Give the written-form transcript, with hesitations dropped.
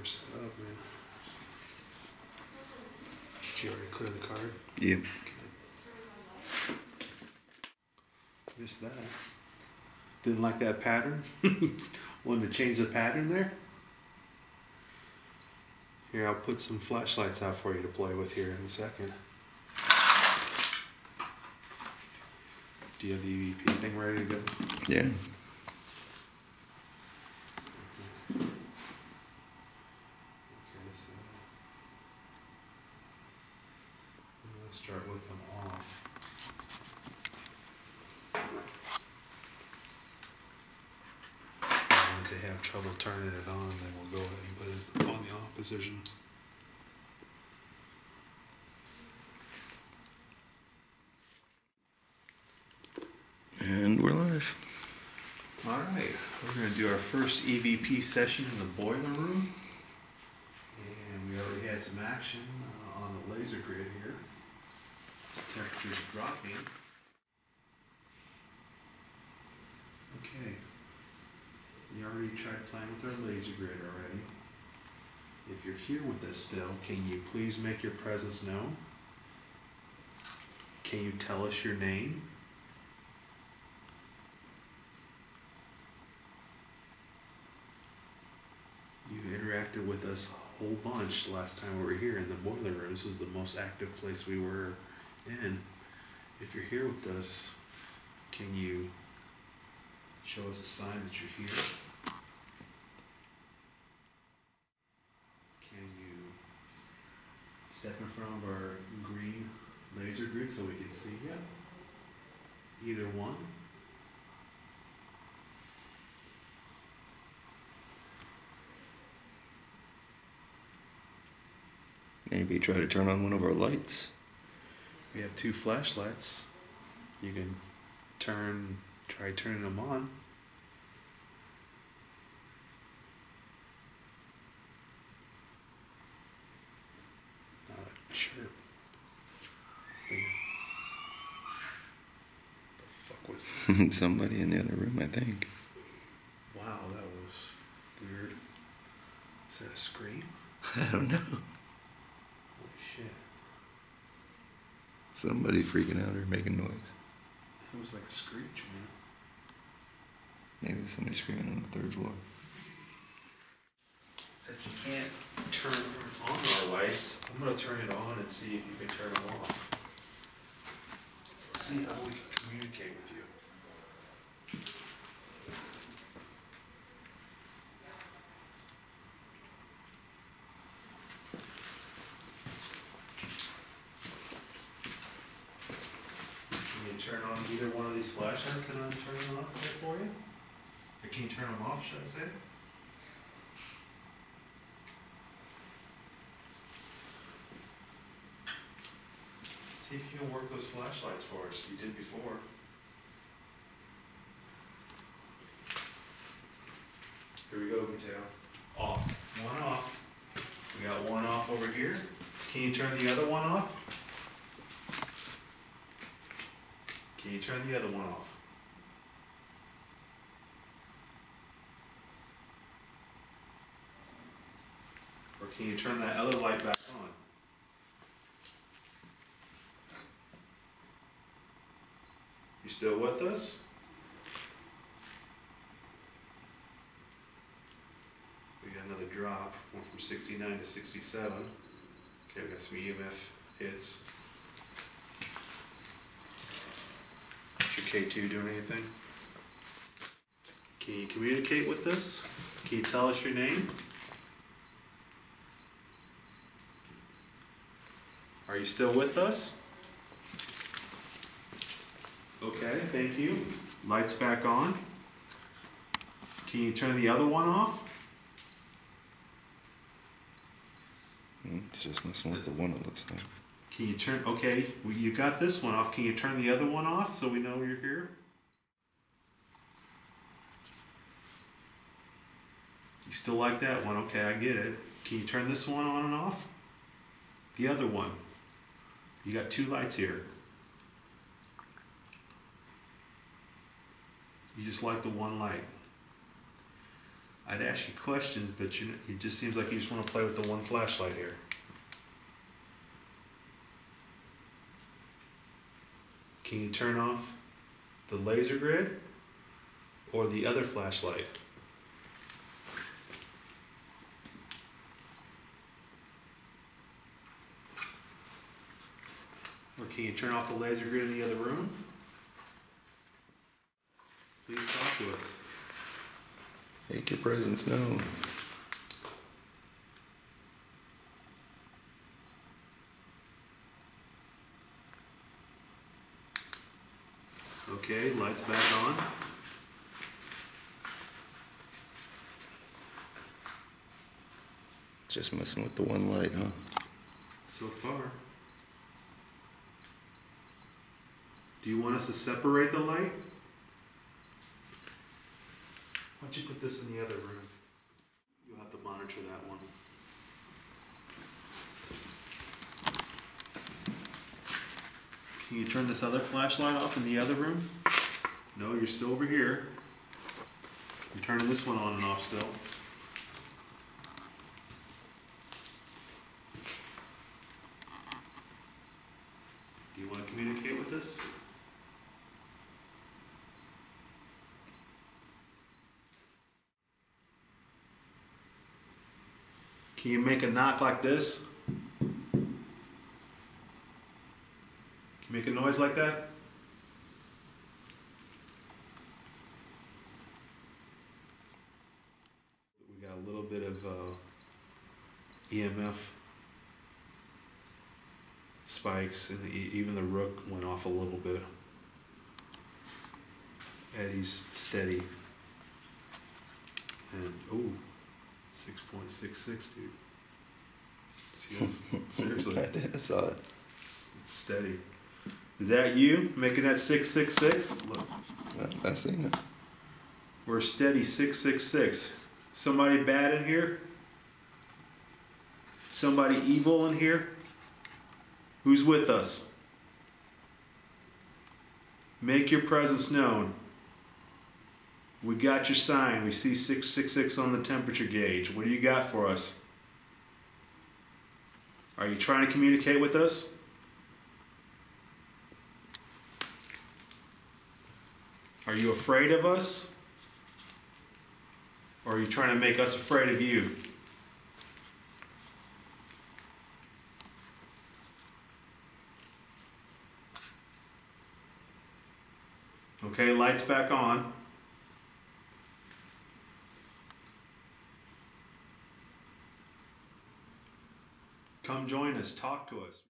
we're set up, man. Did you already clear the card? Yeah. Okay. Missed that. Didn't like that pattern? Wanted to change the pattern there? Here, I'll put some flashlights out for you to play with here in a second. Do you have the EVP thing ready to go? Yeah. Okay, so I'm going to start with them off. And if they have trouble turning it on, then we'll go ahead and put it on the off position. And we're live. All right, we're going to do our first EVP session in the boiler room. And we already had some action on the laser grid here. Temperature's dropping. Okay. You already tried playing with our laser grid already. If you're here with us still, can you please make your presence known? Can you tell us your name? You interacted with us a whole bunch last time we were here in the boiler room. This was the most active place we were in. If you're here with us, can you show us a sign that you're here? Can you step in front of our green laser grid so we can see you? Either one. Maybe try to turn on one of our lights. We have 2 flashlights. You can try turning them on. Not a chirp. The fuck was that? Somebody in the other room, I think. Wow, that was weird. Is that a scream? I don't know. Holy shit. Somebody freaking out or making noise. It was like a screech, man. Maybe it was somebody screaming on the 3rd floor. Since you can't turn on our lights, I'm going to turn it on and see if you can turn them off. Let's see how we can communicate with you. Can you turn on either one of these flashlights and I'll turn them off for you? Or can you turn them off, should I say? See if you can work those flashlights for us. You did before. Here we go, Mateo. Off. One off. We got one off over here. Can you turn the other one off? Can you turn the other one off? Or can you turn that other light back on? You still with us? We got another drop, went from 69 to 67. Okay, we got some EMF hits. Is your K2 doing anything? Can you communicate with us? Can you tell us your name? Are you still with us? Okay, thank you. Lights back on. Can you turn the other one off? It's just messing with the one, it looks like. Can you turn, okay, well, you got this one off. Can you turn the other one off so we know you're here? You still like that one? Okay, I get it. Can you turn this one on and off? The other one. You got 2 lights here. You just like the one light. I'd ask you questions, but it just seems like you just want to play with the one flashlight here. Can you turn off the laser grid or the other flashlight? Or can you turn off the laser grid in the other room? Please talk to us. Make your presence known. Okay, lights back on. Just messing with the one light, huh? So far. Do you want us to separate the light? Why don't you put this in the other room? You'll have to monitor that one. Can you turn this other flashlight off in the other room? No, you're still over here. I'm turning this one on and off still. Do you want to communicate with us? Can you make a knock like this? Can you make a noise like that? We got a little bit of EMF spikes, and even the rook went off a little bit. Eddie's steady. And, oh, 6.66, dude. See, seriously. I saw it. It's steady. Is that you making that 666? Look. I seen it. We're steady 666. Somebody bad in here? Somebody evil in here? Who's with us? Make your presence known. We got your sign. We see 666 on the temperature gauge. What do you got for us? Are you trying to communicate with us? Are you afraid of us? Or are you trying to make us afraid of you? Okay, lights back on. Come join us, talk to us.